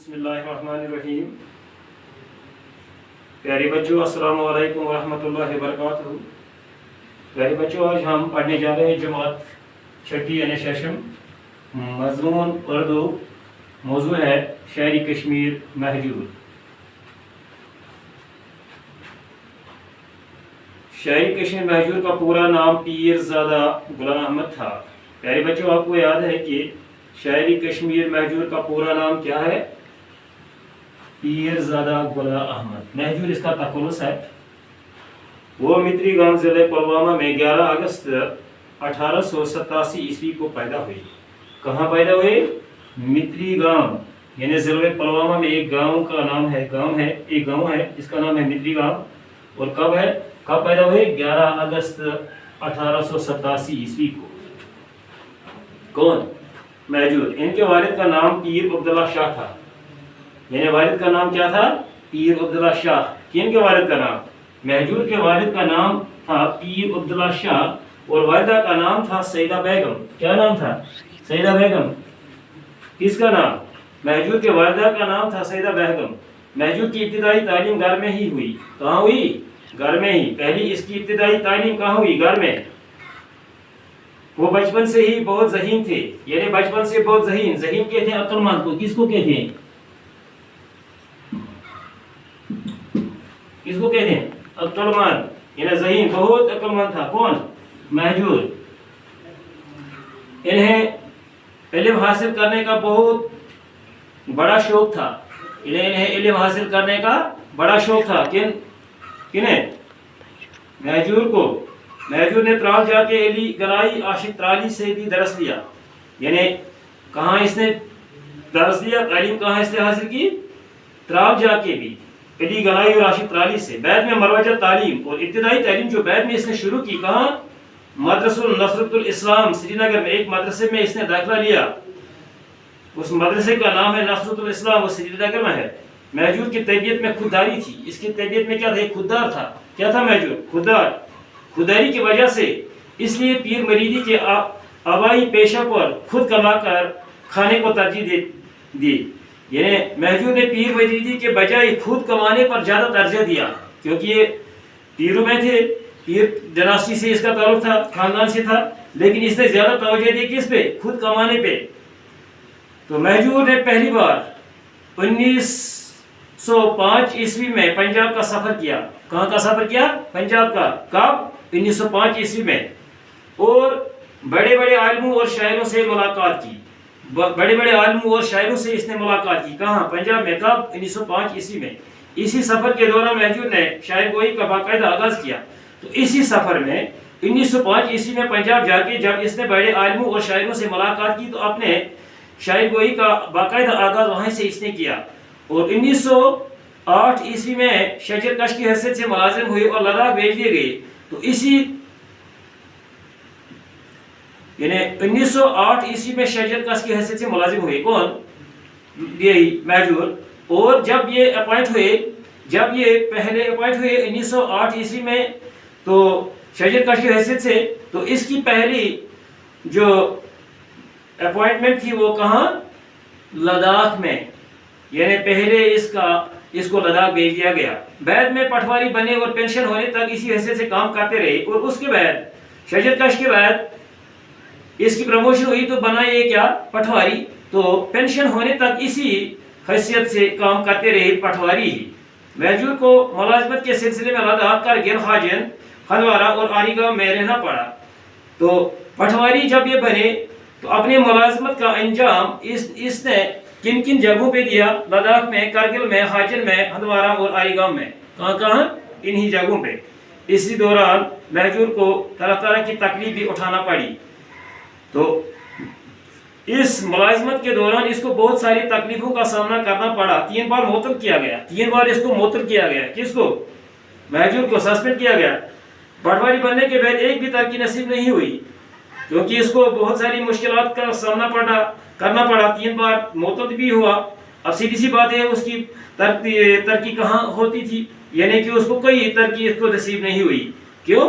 بسم اللہ الرحمن الرحیم۔ پیارے بچوں، السلام علیکم ورحمۃ اللہ وبرکاتہ۔ پیارے بچوں، آج ہم پڑھنے جا رہے ہیں جماعت چھٹی یعنی ششم، مضمون اردو، موضوع ہے شاعری کشمیر مہجور۔ شاعری کشمیر مہجور کا پورا نام پیر زادہ غلام احمد تھا۔ پیارے بچوں، آپ کو یاد ہے کہ شاعری کشمیر مہجور کا پورا نام کیا ہے؟ پیر زادہ غلام احمد۔ مہجور اس کا تخلص ہے۔ وہ متری گام ضلع پلوامہ میں 11 اگست 1887 عیسوی کو پیدا ہوئی۔ کہاں پیدا ہوئے؟ متری گام یعنی ضلع پلوامہ میں ایک گاؤں کا نام ہے، ایک گاؤں ہے جس کا نام ہے متری گام۔ اور کب پیدا ہوئے؟ 11 اگست 1887 عیسوی کو۔ کون؟ مہجور۔ ان کے والد کا نام پیر عبداللہ شاہ تھا، یعنی والد کا نام کیا تھا؟ پیر عبداللہ شاہ۔ کن کے والد کا نام؟ مہجور کے والد کا نام تھا پیر عبداللہ شاہ اور والدہ کا نام تھا سیدہ بیگم۔ کیا نام تھا؟ سیدہ بیگم۔ کس کا نام؟ مہجور کے والدہ کا نام تھا سیدہ بیگم۔ مہجور کی ابتدائی تعلیم گھر میں ہی ہوئی۔ کہاں ہوئی؟ گھر میں ہی۔ پہلی اس کی ابتدائی تعلیم کہاں ہوئی؟ گھر میں۔ وہ بچپن سے ہی بہت ذہین تھے، یعنی بچپن سے بہت ذہین کہتے ہیں عقل مند کو۔ کس کو کہتے ہیں؟ کس کو کہتے ہیں؟ عقل مند یعنی ذہین، بہت عقل مند تھا۔ کون؟ مہجور۔ انہیں علم حاصل کرنے کا بہت بڑا شوق تھا، انہیں علم حاصل کرنے کا بڑا شوق تھا۔ کنہیں؟ مہجور کو۔ مہجور نے ترال جا کے علی گرائی عاشق ترالی سے بھی درس لیا، یعنی کہاں اس نے درس لیا، تعلیم کہاں اس نے حاصل کی؟ ترال جا کے بھی، علی گرائی اور عاشق ترالی سے۔ بعد میں مروجہ تعلیم اور ابتدائی تعلیم جو بعد میں اس نے شروع کی، کہاں؟ مدرسہ نصرت الاسلام سری نگر میں ایک مدرسے میں اس نے داخلہ لیا۔ اس مدرسے کا نام ہے نصرت الاسلام، وہ سری نگر میں ہے۔ مہجور کی طبیعت میں خودداری تھی، اس کی طبیعت میں کیا تھا؟ خوددار تھا۔ کیا تھا مہجور؟ خوددار۔ خودداری کی وجہ سے اس لیے پیر مریدی کے آبائی پیشہ پر خود کما کر کھانے کو ترجیح دی، یعنی مہجور نے پیر مریدی کے بجائے خود کمانے پر زیادہ ترجیح دیا، کیونکہ یہ پیروں میں تھے، پیر ڈناسٹی سے اس کا تعلق تھا، خاندان سے تھا، لیکن اس نے زیادہ توجہ دی کس پہ؟ خود کمانے پہ۔ تو مہجور نے پہلی بار 1905 عیسوی میں پنجاب کا سفر کیا۔ کہاں کا سفر کیا؟ پنجاب کا۔ کب؟ 1905 عیسوی میں۔ اور بڑے بڑے عالموں اور شاعروں سے ملاقات کی، بڑے بڑے عالموں اور شاعروں سے اس نے ملاقات کی۔ کہاں؟ پنجاب میں۔ کب؟ 1905 عیسوی میں۔ اسی سفر کے دوران مہجور نے شاعر گوئی کا باقاعدہ آغاز کیا۔ تو اسی سفر میں 1905 عیسوی میں پنجاب جا کے جب اس نے بڑے عالموں اور شاعروں سے ملاقات کی تو اپنے شاعر گوئی کا باقاعدہ آغاز وہاں سے اس نے کیا۔ اور 1908 عیسوی میں شجر کش کی حیثیت سے ملازم ہوئے اور لداخ بھیج دیے گئے۔ تو اسی یعنی 1908 عیسوی میں شجر کش کی حیثیت سے ملازم ہوئے۔ کون؟ یہی مہجور۔ اور جب یہ پہلے اپوائنٹ ہوئے 1908 عیسوی میں تو شجر کش کی حیثیت سے، تو اس کی پہلی جو اپوائنٹمنٹ تھی وہ کہاں؟ لداخ میں، یعنی پہلے اس کو لداخ بھیج دیا گیا۔ بعد میں پٹواری بنے اور پینشن ہونے تک اسی حیثیت سے کام کرتے رہے۔ اور اس کے بعد شجر کش کے بعد اس کی پروموشن ہوئی تو بنا یہ کیا؟ پٹواری۔ تو پینشن ہونے تک اسی حیثیت سے کام کرتے رہے، پٹواری ہی۔ مہجور کو ملازمت کے سلسلے میں لداخ، کرگل، حاجن، ہندوارہ اور علی گاؤں میں رہنا پڑا۔ تو پٹواری جب یہ بنے تو اپنے ملازمت کا انجام اس نے کن کن جگہوں پہ دیا؟ لداخ میں، کرگل میں، حاجن میں، ہندوارہ اور علی گاؤں میں۔ کہاں؟ انہی جگہوں پہ۔ اسی دوران مہجور کو طرح طرح کی تکلیف بھی اٹھانا پڑی۔ تو اس ملازمت کے دوران اس کو بہت ساری تکلیفوں کا سامنا کرنا پڑا۔ 3 بار معطل کیا گیا، 3 بار اس کو معطل کیا گیا۔ کس کو؟ مہجور کو سسپینڈ کیا گیا۔ پٹواری بننے کے بعد ایک بھی ترقی نصیب نہیں ہوئی، کیونکہ اس کو بہت ساری مشکلات کا سامنا کرنا پڑا۔ 3 بار معطل بھی ہوا۔ اب سیدھی سی بات ہے، اس کی ترقی کہاں ہوتی تھی؟ یعنی کہ اس کو کوئی ترقی اس کو نصیب نہیں ہوئی۔ کیوں؟